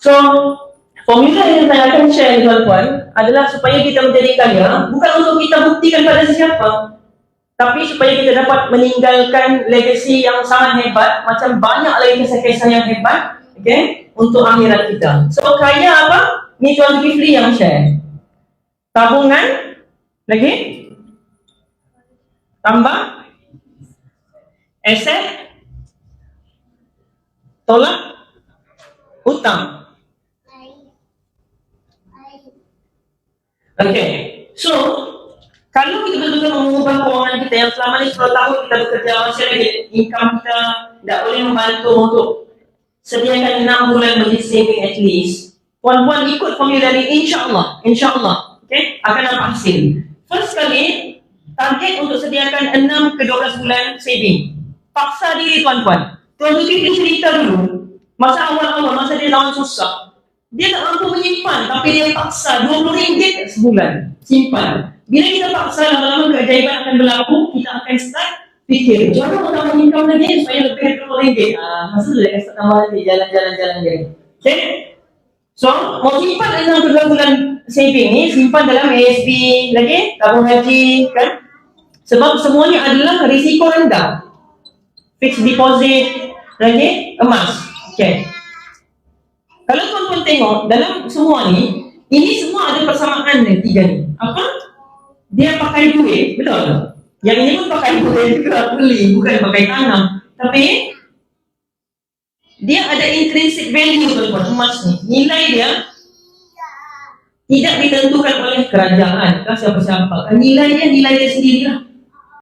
So, formula yang saya akan share tuan-tuan adalah supaya kita menjadi kaya, bukan untuk kita buktikan pada sesiapa, tapi supaya kita dapat meninggalkan legacy yang sangat hebat, macam banyak lagi kisah-kisah yang hebat, okay, untuk akhirat kita. So, kaya apa? Ni Tuan Kifli yang share. Tabungan, lagi? Tambah? Aset? Tolak? Hutang? Okay, so kalau kita betul-betul mengubah keuangan kita yang selama ni 10 tahun kita bekerja, masih lagi income kita tak boleh membantu untuk sediakan 6 bulan menjadi saving at least. Puan-puan ikut formula ni, insyaAllah, okay, akan dapat hasil. First kali, target untuk sediakan 6 ke 12 bulan saving. Paksa diri tuan-puan. Tuan Zulkifli cerita dulu, masa awal-awal, masa dia lawan susah, dia tak mampu menyimpan, tapi dia paksa RM20 sebulan, simpan. Bila kita paksa, lama-lama keajaiban akan berlaku, kita akan start fikir, jangan orang menyimpan lagi supaya lebih dari RM20. Hasil dia akan start tambah lagi, jalan-jalan je. Okay? So, mau simpan 6 ke 12 bulan saving ni, simpan dalam ASB lagi, tabung haji, kan? Sebab semuanya adalah risiko rendah. Fixed deposit, lagi emas. Okay. Kalau tuan-tuan tengok, dalam semua ni, ini semua ada persamaan ni, 3 ni. Apa? Dia pakai duit, betul? Yang ini pun pakai duit juga, beli, bukan pakai tanam. Tapi, dia ada intrinsic value tuan-tuan, emas ni. Nilai dia tidak ditentukan oleh kerajaan, ke siapa-siapa. Nilai dia sendiri lah.